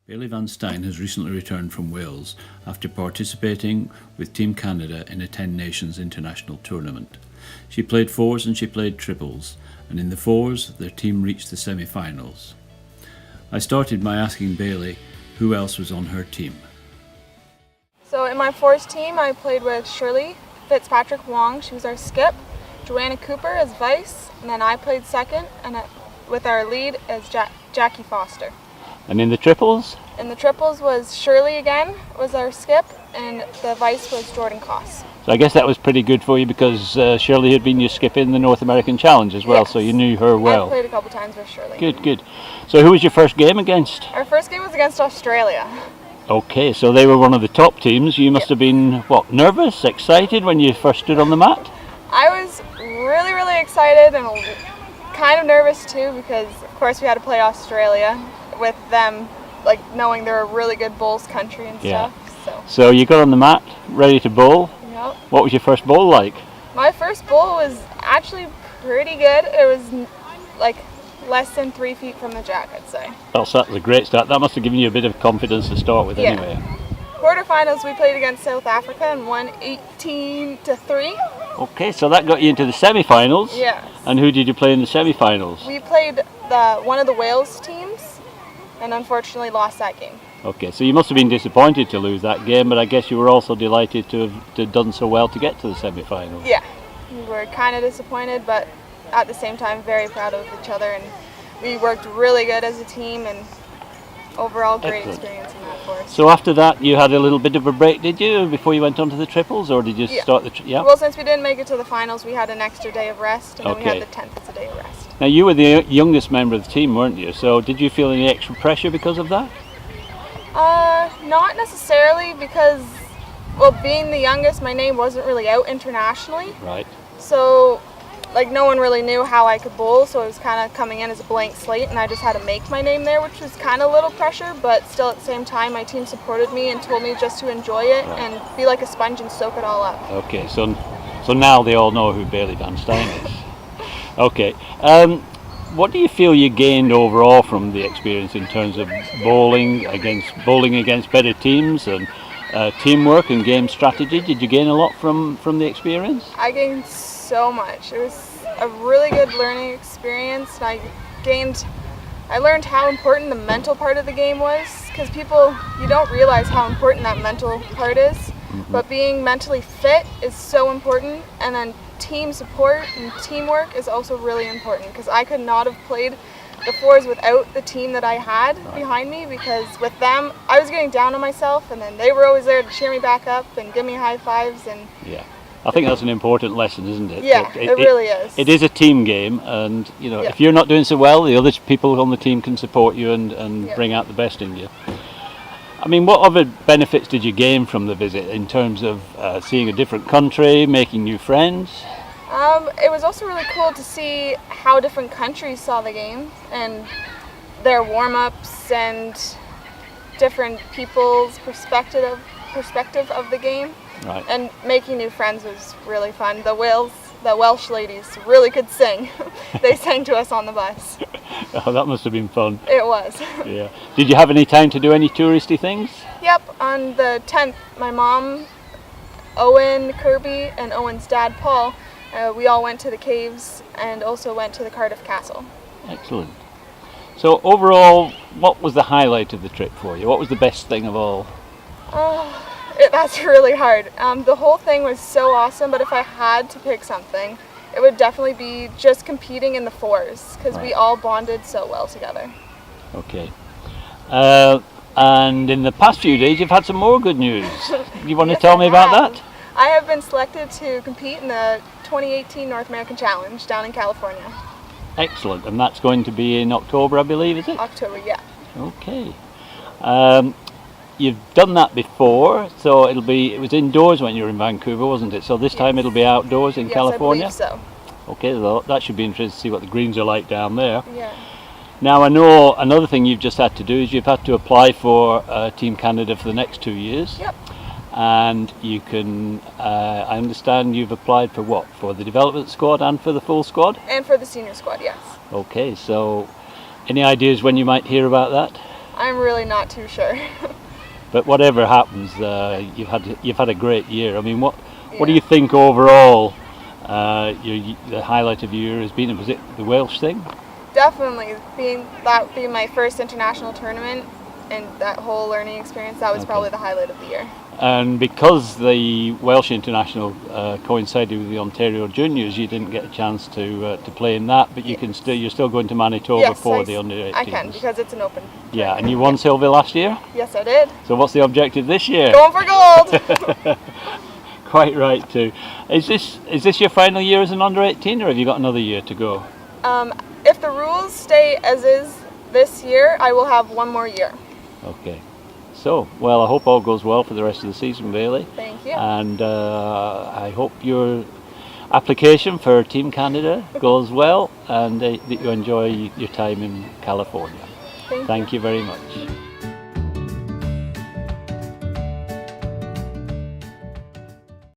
Bailey Van Stein has recently returned from Wales after participating with Team Canada in a 10 Nations international tournament. She played fours and she played triples, and in the fours their team reached the semi-finals. I started by asking Bailey who else was on her team. So in my fours team I played with Shirley Fitzpatrick Wong, she was our skip, Joanna Cooper as vice, and then I played second, and with our lead as Jackie Foster. And in the triples? In the triples was Shirley again, was our skip, and the vice was Jordan Koss. So I guess that was pretty good for you because Shirley had been your skip in the North American Challenge as well, Yes. So you knew her well. I played a couple times with Shirley. Good. So who was your first game against? Our first game was against Australia. Okay, so they were one of the top teams. You must have been, nervous, excited when you first stood on the mat? I was really excited and kind of nervous too because of course we had to play Australia with them, like knowing they're a really good bowls country and stuff. So you got on the mat, ready to bowl. Yep. What was your first bowl like? My first bowl was actually pretty good. It was like less than 3 feet from the jack, I'd say. Well, so that was a great start. That must have given you a bit of confidence to start with anyway. Quarterfinals we played against South Africa and won 18-3. Okay, so that got you into the semi-finals. Yes. And who did you play in the semi-finals? We played one of the Wales teams and unfortunately lost that game. Okay, so you must have been disappointed to lose that game, but I guess you were also delighted to have done so well to get to the semi-finals. Yeah, we were kind of disappointed, but at the same time very proud of each other, and we worked really good as a team, and overall great experience in that for us. So after that you had a little bit of a break, did you, before you went on to the triples, or did you start the... Well, since we didn't make it to the finals, we had an extra day of rest, and then we had the 10th as a day of rest. Now you were the youngest member of the team, weren't you? So did you feel any extra pressure because of that? Not necessarily, because, well, being the youngest, my name wasn't really out internationally. Right. So, like, no one really knew how I could bowl, so it was kind of coming in as a blank slate, and I just had to make my name there, which was kind of a little pressure, but still at the same time, my team supported me and told me just to enjoy it and be like a sponge and soak it all up. Okay, so now they all know who Bailey Van Stein is. Okay. What do you feel you gained overall from the experience in terms of bowling against better teams and teamwork and game strategy? Did you gain a lot from the experience? I gained so much. It was a really good learning experience, and I learned how important the mental part of the game was, because you don't realize how important that mental part is, but being mentally fit is so important, and then team support and teamwork is also really important, because I could not have played the fours without the team that I had behind me, because with them I was getting down on myself, and then they were always there to cheer me back up and give me high fives. And I think that's an important lesson, isn't it? Yeah, it really is. It is a team game, and if you're not doing so well, the other people on the team can support you and bring out the best in you. I mean, what other benefits did you gain from the visit in terms of seeing a different country, making new friends? It was also really cool to see how different countries saw the game and their warm-ups and different people's perspective of the game. Right. And making new friends was really fun. The Welsh ladies really could sing. They sang to us on the bus. Oh, that must have been fun. It was. Yeah. Did you have any time to do any touristy things? Yep. On the 10th, my mom, Owen, Kirby, and Owen's dad, Paul, we all went to the caves and also went to the Cardiff Castle. Excellent. So overall, what was the highlight of the trip for you? What was the best thing of all? That's really hard. The whole thing was so awesome, but if I had to pick something, it would definitely be just competing in the fours, because we all bonded so well together. Okay. And in the past few days, you've had some more good news. You want to tell me about that? I have been selected to compete in the 2018 North American Challenge down in California. Excellent. And that's going to be in October, I believe, is it? October, yeah. Okay. You've done that before, so it was indoors when you were in Vancouver, wasn't it? So this time it'll be outdoors in California? Yes, I believe so. Okay, well, that should be interesting to see what the greens are like down there. Yeah. Now, I know another thing you've just had to do is you've had to apply for Team Canada for the next 2 years. Yep. And you can, I understand you've applied for what? For the development squad and for the full squad? And for the senior squad, yes. Okay, so any ideas when you might hear about that? I'm really not too sure. But whatever happens, you've had a great year. I mean, what do Yeah. you think overall? The highlight of your year has been, was it the Welsh thing? Definitely being my first international tournament and that whole learning experience, that was Okay. probably the highlight of the year. And because the Welsh International coincided with the Ontario Juniors, you didn't get a chance to play in that, but you're still going to Manitoba Yes, for the under 18s. I can, because it's an open. Yeah, and you won silver last year. Yes, I did. So what's the objective this year? Going for gold. Quite right too. Is this your final year as an under 18, or have you got another year to go? If the rules stay as is this year, I will have one more year. Okay. So, well, I hope all goes well for the rest of the season, Bailey. Thank you. And I hope your application for Team Canada goes well, and that you enjoy your time in California. Thank you. Thank you very much.